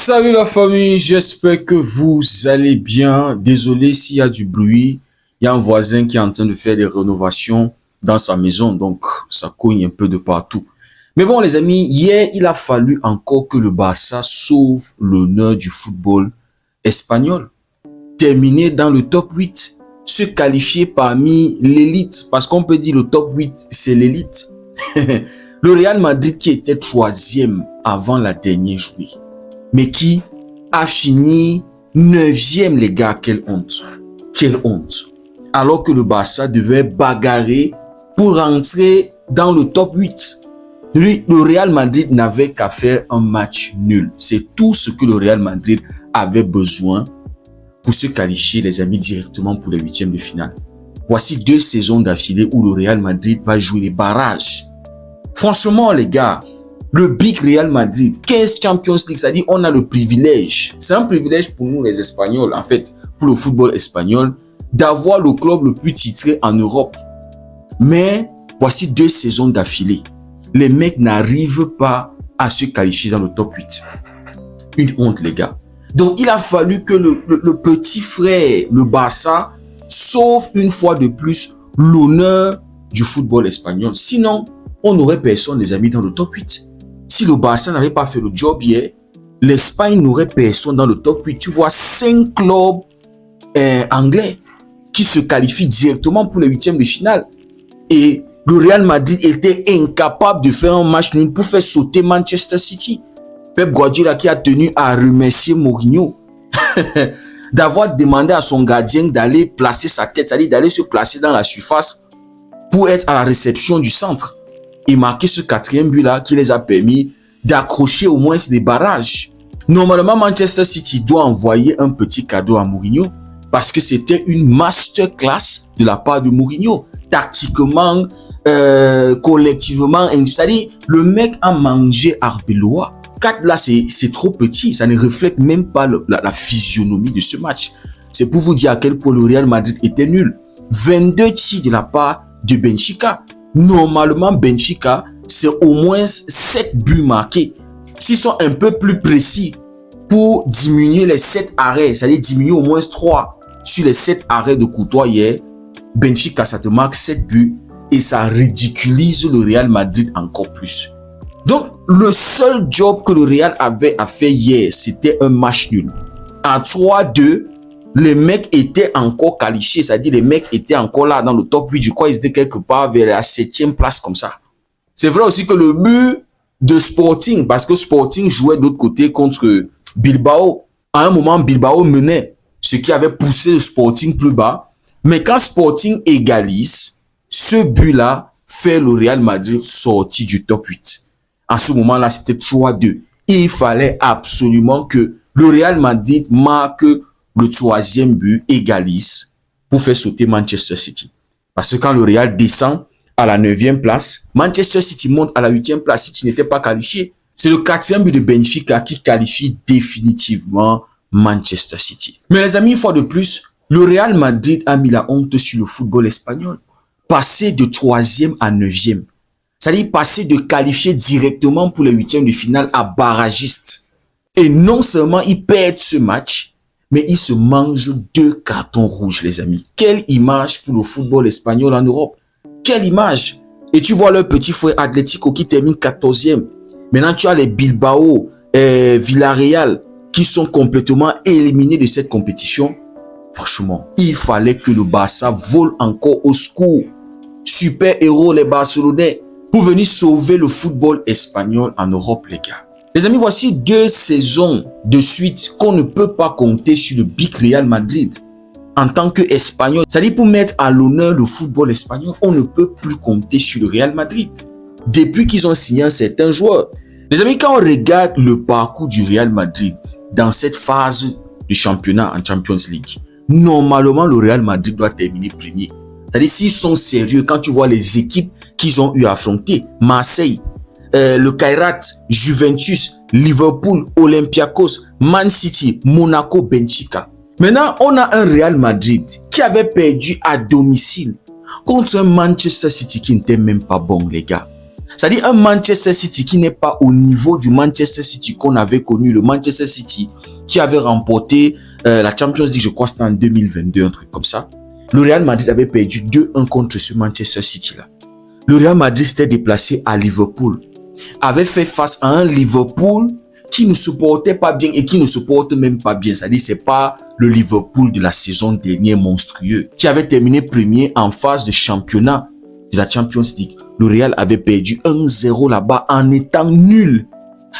Salut la famille, j'espère que vous allez bien. Désolé s'il y a du bruit. Il y a un voisin qui est en train de faire des rénovations dans sa maison, donc ça cogne un peu de partout. Mais bon les amis, hier il a fallu encore que le Barça sauve l'honneur du football espagnol. Terminer dans le top 8, se qualifier parmi l'élite, parce qu'on peut dire le top 8 c'est l'élite. Le Real Madrid qui était troisième avant la dernière journée, mais qui a fini 9e, les gars. Quelle honte. Quelle honte. Alors que le Barça devait bagarrer pour rentrer dans le top 8. Lui, le Real Madrid n'avait qu'à faire un match nul. C'est tout ce que le Real Madrid avait besoin pour se qualifier, les amis, directement pour les 8e de finale. Voici 2 saisons d'affilée où le Real Madrid va jouer les barrages. Franchement, les gars, le Big Real Madrid, 15 Champions League, c'est-à-dire on a le privilège. C'est un privilège pour nous les Espagnols, en fait, pour le football espagnol, d'avoir le club le plus titré en Europe. Mais voici 2 saisons d'affilée. Les mecs n'arrivent pas à se qualifier dans le top 8. Une honte, les gars. Donc, il a fallu que le petit frère, le Barça, sauve une fois de plus l'honneur du football espagnol. Sinon, on n'aurait personne, les amis, dans le top 8. Si le Barça n'avait pas fait le job hier, l'Espagne n'aurait personne dans le top 8. Tu vois 5 clubs anglais qui se qualifient directement pour les 8e de finale. Et le Real Madrid était incapable de faire un match nul pour faire sauter Manchester City. Pep Guardiola qui a tenu à remercier Mourinho d'avoir demandé à son gardien d'aller placer sa tête, c'est-à-dire d'aller se placer dans la surface pour être à la réception du centre. Et marquer ce 4e but-là qui les a permis d'accrocher au moins des barrages. Normalement, Manchester City doit envoyer un petit cadeau à Mourinho parce que c'était une masterclass de la part de Mourinho. Tactiquement, collectivement, c'est-à-dire le mec a mangé Arbeloa. 4 là, c'est trop petit. Ça ne reflète même pas la physionomie de ce match. C'est pour vous dire à quel point le Real Madrid était nul. 22 tirs de la part de Benfica. Normalement, Benfica, c'est au moins 7 buts marqués. S'ils sont un peu plus précis pour diminuer les 7 arrêts, c'est-à-dire diminuer au moins 3 sur les 7 arrêts de Courtois hier, Benfica, ça te marque 7 buts et ça ridiculise le Real Madrid encore plus. Donc, le seul job que le Real avait à faire hier, c'était un match nul. En 3-2, les mecs étaient encore qualifiés, c'est-à-dire les mecs étaient encore là dans le top 8. Je crois qu'ils étaient quelque part vers la 7e place comme ça. C'est vrai aussi que le but de Sporting, parce que Sporting jouait de l'autre côté contre Bilbao. À un moment, Bilbao menait, ce qui avait poussé le Sporting plus bas. Mais quand Sporting égalise, ce but-là fait le Real Madrid sortir du top 8. En ce moment-là, c'était 3-2. Il fallait absolument que le Real Madrid marque le 3e but, égalise pour faire sauter Manchester City. Parce que quand le Real descend à la 9e place, Manchester City monte à la 8e place. City n'était pas qualifié. C'est le 4e but de Benfica qui qualifie définitivement Manchester City. Mais les amis, une fois de plus, le Real Madrid a mis la honte sur le football espagnol. Passer de 3e à 9e. C'est-à-dire passer de qualifier directement pour les 8e de finale à barragiste. Et non seulement ils perdent ce match, mais il se mange 2 cartons rouges, les amis. Quelle image pour le football espagnol en Europe. Quelle image. Et tu vois leur petit frère Atlético qui termine 14e. Maintenant, tu as les Bilbao, Villarreal qui sont complètement éliminés de cette compétition. Franchement, il fallait que le Barça vole encore au secours. Super héros, les Barcelonais, pour venir sauver le football espagnol en Europe, les gars. Les amis, voici 2 saisons de suite qu'on ne peut pas compter sur le Big Real Madrid en tant qu'Espagnol. C'est-à-dire pour mettre à l'honneur le football espagnol, on ne peut plus compter sur le Real Madrid. Depuis qu'ils ont signé un certain joueur. Les amis, quand on regarde le parcours du Real Madrid dans cette phase de championnat en Champions League, normalement le Real Madrid doit terminer premier. C'est-à-dire s'ils sont sérieux, quand tu vois les équipes qu'ils ont eu à affronter, Marseille, le Kairat, Juventus, Liverpool, Olympiakos, Man City, Monaco, Benfica. Maintenant, on a un Real Madrid qui avait perdu à domicile contre un Manchester City qui n'était même pas bon, les gars. C'est-à-dire un Manchester City qui n'est pas au niveau du Manchester City qu'on avait connu, le Manchester City qui avait remporté la Champions League, je crois c'était en 2022, un truc comme ça. Le Real Madrid avait perdu 2-1 contre ce Manchester City-là. Le Real Madrid s'était déplacé à Liverpool, avait fait face à un Liverpool qui ne se portait pas bien et qui ne se porte même pas bien. C'est-à-dire c'est pas le Liverpool de la saison dernière monstrueux, qui avait terminé premier en phase de championnat de la Champions League. Le Real avait perdu 1-0 là-bas en étant nul.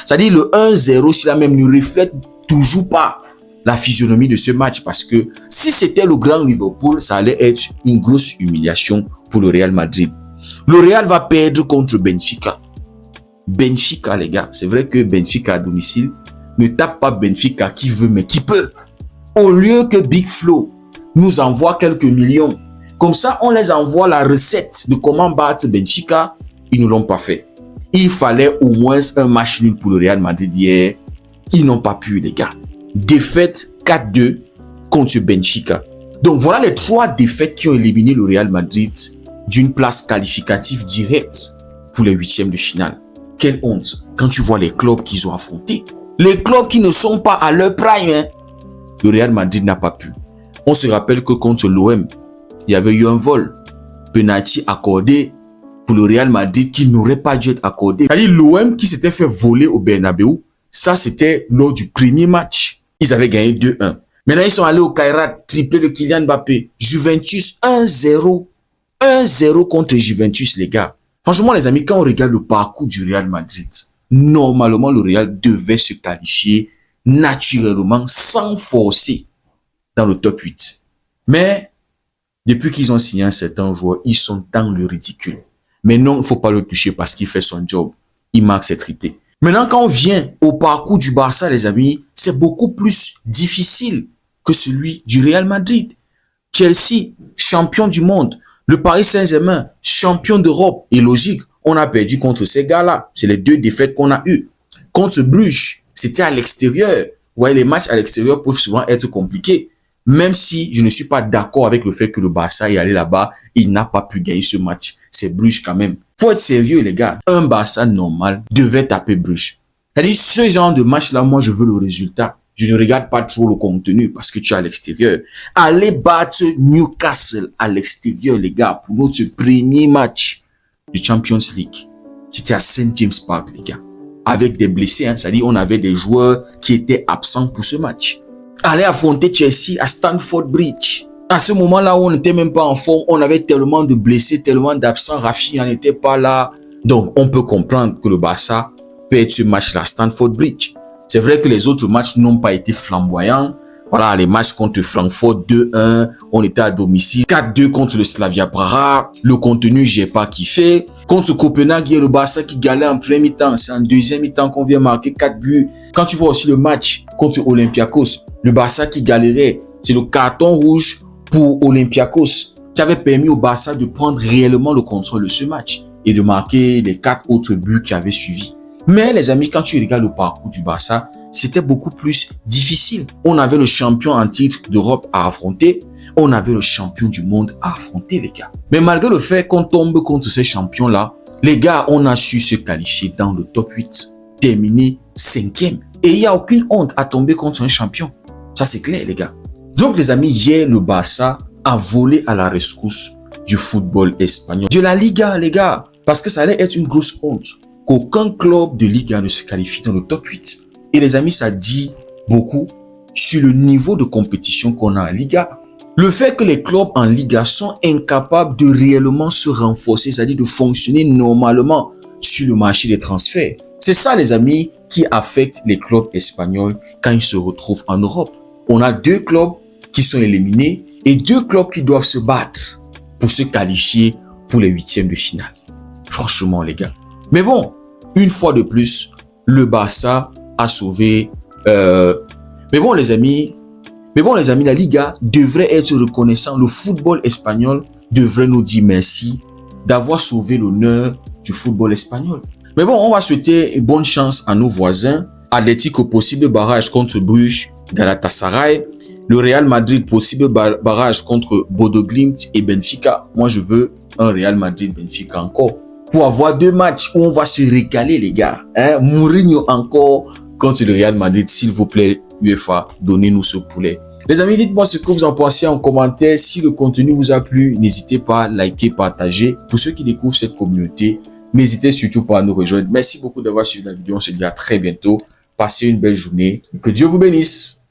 C'est-à-dire le 1-0, cela même ne reflète toujours pas la physionomie de ce match, parce que si c'était le grand Liverpool, ça allait être une grosse humiliation pour le Real Madrid. Le Real va perdre contre Benfica. Benfica, les gars, c'est vrai que Benfica à domicile ne tape pas Benfica qui veut mais qui peut. Au lieu que Big Flo nous envoie quelques millions, comme ça on les envoie la recette de comment battre Benfica, ils ne l'ont pas fait. Il fallait au moins un match nul pour le Real Madrid hier. Ils n'ont pas pu, les gars. Défaite 4-2 contre Benfica. Donc voilà les 3 défaites qui ont éliminé le Real Madrid d'une place qualificative directe pour les 8e de finale. Quelle honte quand tu vois les clubs qu'ils ont affrontés. Les clubs qui ne sont pas à leur prime. Hein. Le Real Madrid n'a pas pu. On se rappelle que contre l'OM, il y avait eu un vol. Penalty accordé pour le Real Madrid qui n'aurait pas dû être accordé. C'est-à-dire l'OM qui s'était fait voler au Bernabeu. Ça, c'était lors du premier match. Ils avaient gagné 2-1. Maintenant, ils sont allés au Kairat, triplé de Kylian Mbappé. Juventus 1-0. 1-0 contre Juventus, les gars. Franchement, les amis, quand on regarde le parcours du Real Madrid, normalement, le Real devait se qualifier naturellement, sans forcer, dans le top 8. Mais, depuis qu'ils ont signé un certain joueur, ils sont dans le ridicule. Mais non, il ne faut pas le toucher parce qu'il fait son job. Il marque ses triplés. Maintenant, quand on vient au parcours du Barça, les amis, c'est beaucoup plus difficile que celui du Real Madrid. Chelsea, champion du monde. Le Paris Saint-Germain, champion d'Europe. Et logique, on a perdu contre ces gars-là. C'est les 2 défaites qu'on a eues. Contre Bruges, c'était à l'extérieur. Vous voyez, les matchs à l'extérieur peuvent souvent être compliqués. Même si je ne suis pas d'accord avec le fait que le Barça est allé là-bas, il n'a pas pu gagner ce match. C'est Bruges quand même. Faut être sérieux, les gars. Un Barça normal devait taper Bruges. C'est-à-dire, ce genre de match-là, moi, je veux le résultat. Je ne regarde pas trop le contenu parce que tu es à l'extérieur. Allez battre Newcastle à l'extérieur, les gars, pour notre premier match de Champions League. C'était à St. James Park, les gars. Avec des blessés, hein. C'est-à-dire, on avait des joueurs qui étaient absents pour ce match. Allez affronter Chelsea à Stamford Bridge. À ce moment-là, on n'était même pas en forme. On avait tellement de blessés, tellement d'absents. Rafi n'était pas là. Donc, on peut comprendre que le Barça perd ce match-là à Stamford Bridge. C'est vrai que les autres matchs n'ont pas été flamboyants. Voilà, les matchs contre Francfort 2-1, on était à domicile. 4-2 contre le Slavia Praha. Le contenu, j'ai pas kiffé. Contre Copenhague, il y a le Barça qui galère en premier mi-temps. C'est en deuxième mi-temps qu'on vient marquer 4 buts. Quand tu vois aussi le match contre Olympiakos, le Barça qui galérait, c'est le carton rouge pour Olympiakos qui avait permis au Barça de prendre réellement le contrôle de ce match et de marquer les 4 autres buts qui avaient suivi. Mais les amis, quand tu regardes le parcours du Barça, c'était beaucoup plus difficile. On avait le champion en titre d'Europe à affronter. On avait le champion du monde à affronter, les gars. Mais malgré le fait qu'on tombe contre ces champions-là, les gars, on a su se qualifier dans le top 8, terminer 5e. Et il n'y a aucune honte à tomber contre un champion. Ça, c'est clair, les gars. Donc, les amis, hier, le Barça a volé à la rescousse du football espagnol. De la Liga, les gars. Parce que ça allait être une grosse honte qu'aucun club de Liga ne se qualifie dans le top 8. Et les amis, ça dit beaucoup sur le niveau de compétition qu'on a en Liga. Le fait que les clubs en Liga sont incapables de réellement se renforcer, c'est-à-dire de fonctionner normalement sur le marché des transferts. C'est ça, les amis, qui affecte les clubs espagnols quand ils se retrouvent en Europe. On a 2 clubs qui sont éliminés et 2 clubs qui doivent se battre pour se qualifier pour les 8e de finale. Franchement, les gars. Mais bon, une fois de plus, le Barça a sauvé. Mais bon, les amis, la Liga devrait être reconnaissant. Le football espagnol devrait nous dire merci d'avoir sauvé l'honneur du football espagnol. Mais bon, on va souhaiter bonne chance à nos voisins. Atlético, possible barrage contre Bruges, Galatasaray. Le Real Madrid, possible barrage contre Bodo Glimt et Benfica. Moi, je veux un Real Madrid-Benfica encore. pour avoir 2 matchs où on va se régaler, les gars. Hein? Mourinho encore contre le Real Madrid, s'il vous plaît, UEFA, donnez-nous ce poulet. Les amis, dites-moi ce que vous en pensez en commentaire. Si le contenu vous a plu, n'hésitez pas à liker, partager. Pour ceux qui découvrent cette communauté, n'hésitez surtout pas à nous rejoindre. Merci beaucoup d'avoir suivi la vidéo. On se dit à très bientôt. Passez une belle journée. Que Dieu vous bénisse.